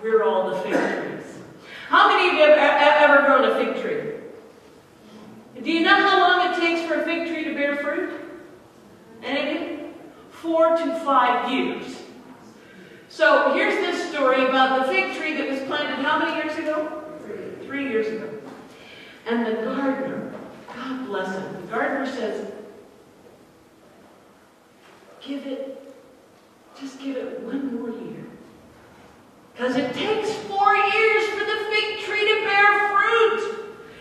we're all the fig trees. How many of you have ever grown a fig tree? Do you know how long it takes for a fig tree to bear fruit? Any of you? 4 to 5 years. So here's this story about the fig tree that was planted how many years ago? 3 years ago. And the gardener, God bless him, the gardener says, just give it 1 more year. Because it takes 4 years for the fig tree to bear fruit.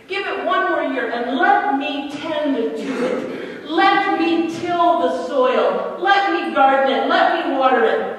Give it 1 more year and let me tend to it. Let me till the soil. Let me garden it. Let me water it.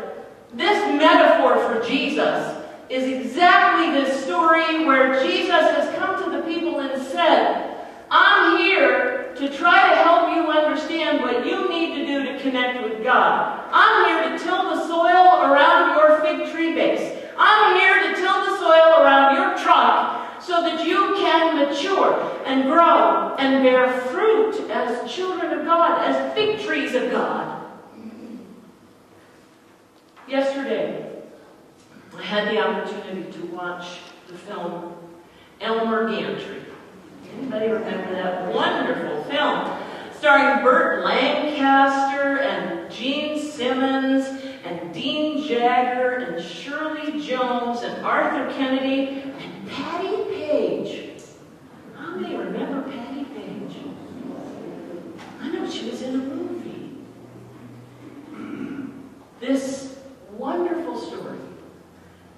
This metaphor for Jesus is exactly this story where Jesus has come to the people and said, I'm here to try to help you understand what you need to do to connect with God. I'm here to till the soil around your fig tree base. I'm here to till the soil around your trunk so that you can mature and grow and bear fruit as children of God, as fig trees of God. Yesterday, I had the opportunity to watch the film Elmer Gantry. Anybody remember that wonderful film? Starring Burt Lancaster and Gene Simmons and Dean Jagger and Shirley Jones and Arthur Kennedy and Patty Page. How many remember Patty Page? I know she was in a movie. This wonderful story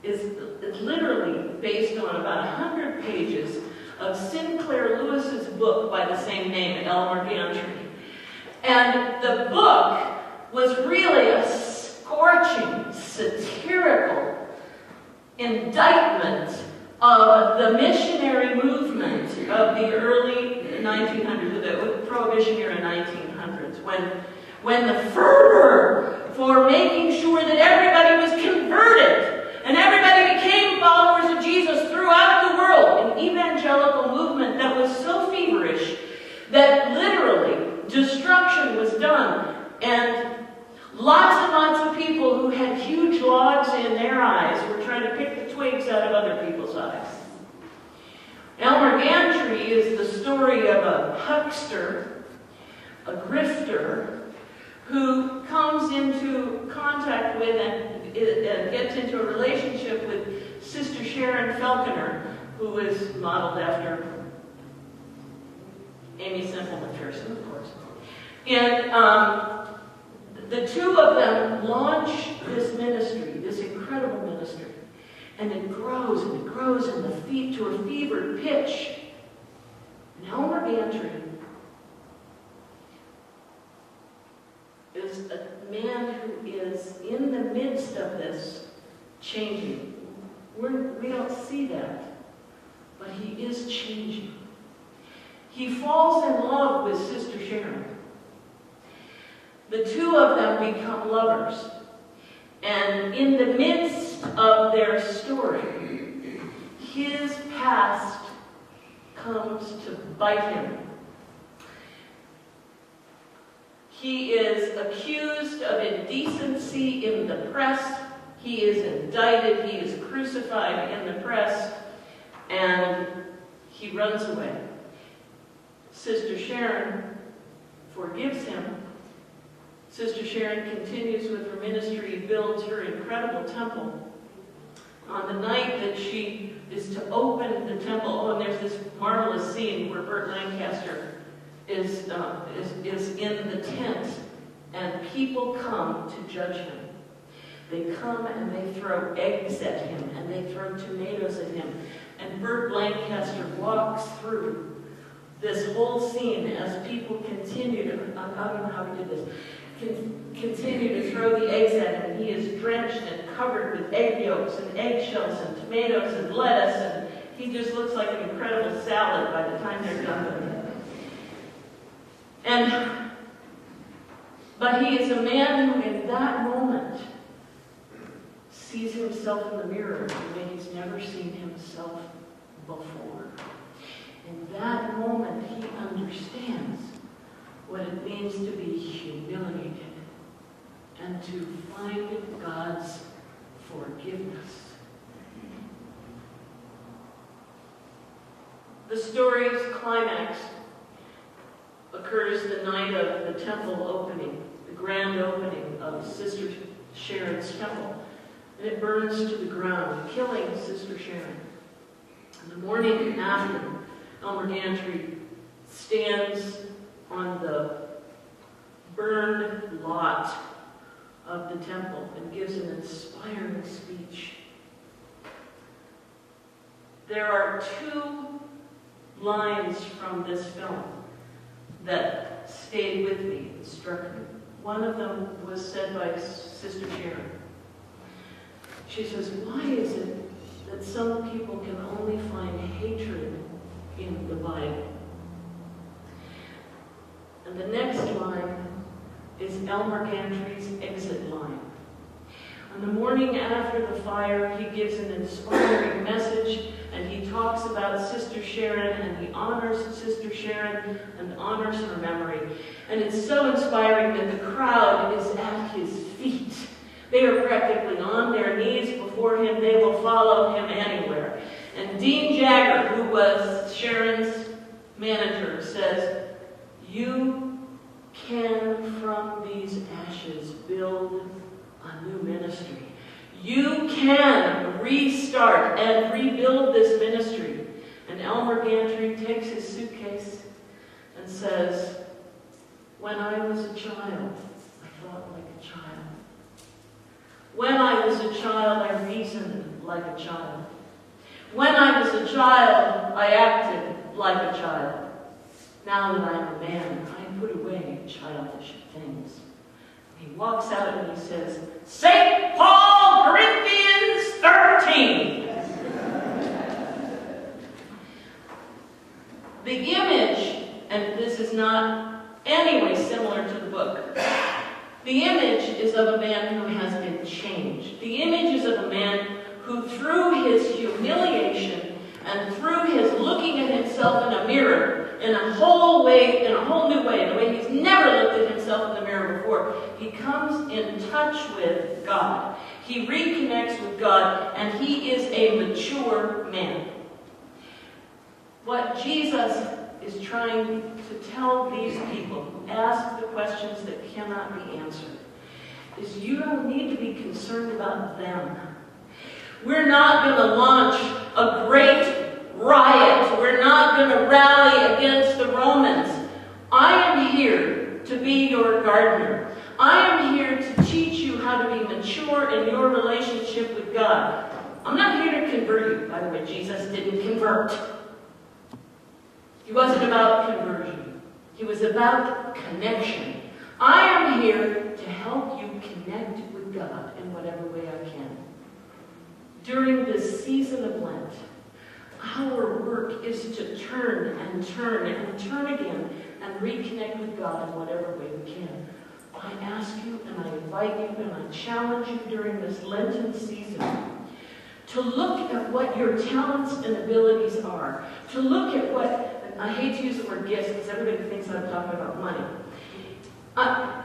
is literally based on about 100 pages of Sinclair Lewis's book by the same name, Elmer Gantry. And the book was really a scorching, satirical indictment of the missionary movement of the early 1900s, the Prohibition era 1900s, when the fervor for making sure that everybody was converted and everybody became followers of Jesus throughout the world, an evangelical movement that was so feverish that literally destruction was done, and lots of people who had huge logs in their eyes were trying to pick the twigs out of other people's eyes. Elmer Gantry is the story of a huckster, a grifter, who comes into contact with and gets into a relationship with Sister Sharon Falconer, who is modeled after Amy Semple McPherson, of course. And the two of them launch this ministry, this incredible ministry. And it grows and it grows and to a fevered pitch. And Elmer Gantry is a man who is in the midst of this changing. We don't see that, but he is changing. He falls in love with Sister Sharon. The two of them become lovers. And in the midst of their story, his past comes to bite him. He is accused of indecency in the press. He is indicted. He is crucified in the press. And he runs away. Sister Sharon forgives him. Sister Sharon continues with her ministry, builds her incredible temple. On the night that she is to open the temple, and there's this marvelous scene where Burt Lancaster is in the tent, and people come to judge him. They come and they throw eggs at him, and they throw tomatoes at him. And Burt Lancaster walks through this whole scene as people continue to, I don't know how he did this, continue to throw the eggs at him. And he is drenched and covered with egg yolks and eggshells and tomatoes and lettuce, and he just looks like an incredible salad by the time they're done with him. But he is a man who in that moment sees himself in the mirror in a way he's never seen himself before. In that moment, he understands what it means to be humiliated and to find God's forgiveness The story's climax occurs the night of the temple opening, the grand opening of Sister Sharon's temple. And it burns to the ground, killing Sister Sharon. And the morning after, Elmer Gantry stands on the burned lot of the temple and gives an inspiring speech. There are two lines from this film that stayed with me and struck me. One of them was said by Sister Sharon. She says, "Why is it that some people can only find hatred in the Bible?" And the next line is Elmer Gantry's exit line. On the morning after the fire, he gives an inspiring message, and he talks about Sister Sharon, and he honors Sister Sharon and honors her memory. And it's so inspiring that the crowd is at his feet. They are practically on their knees before him. They will follow him anywhere. And Dean Jagger, who was Sharon's manager, says, "You can, from these ashes, build a new ministry. You can restart and rebuild this ministry." And Elmer Gantry takes his suitcase and says, "When I was a child, I thought like a child. When I was a child, I reasoned like a child. When I was a child, I acted like a child. Now that I am a man, I put away childish things." He walks out and he says, "St. Paul, Corinthians 13. The image, and this is not anyway similar to the book, the image is of a man who has been changed. The image is of a man who, through his humiliation and through his looking at himself in a mirror, in a whole new way, in a way he's never looked at himself in the mirror before, he comes in touch with God. He reconnects with God, and he is a mature man. What Jesus is trying to tell these people who ask the questions that cannot be answered is, you don't need to be concerned about them. We're not going to launch a great riot. We're not going to rally against the Romans. I am here to be your gardener. I am here to teach you how to be mature in your relationship with God. I'm not here to convert you. By the way, Jesus didn't convert. He wasn't about conversion. He was about connection. I am here to help you connect with God in whatever way I can. During this season of Lent, our work is to turn and turn and turn again and reconnect with God in whatever way we can. I ask you and I invite you and I challenge you during this Lenten season to look at what your talents and abilities are. To look at what, I hate to use the word gifts because everybody thinks I'm talking about money.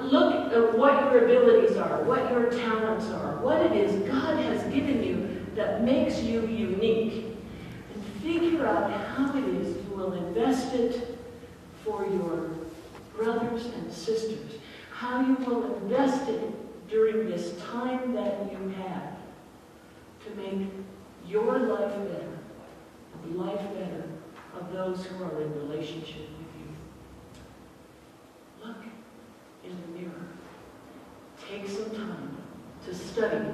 Look at what your abilities are, what your talents are, what it is God has given you that makes you unique. And figure out how it is you will invest it for your brothers and sisters. How you will invest it during this time that you have to make your life better and the life better of those who are in relationship with you. Look in the mirror. Take some time to study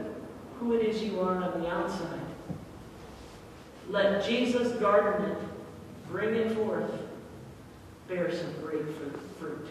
who it is you are on the outside. Let Jesus garden it, bring it forth, bear some great fruit.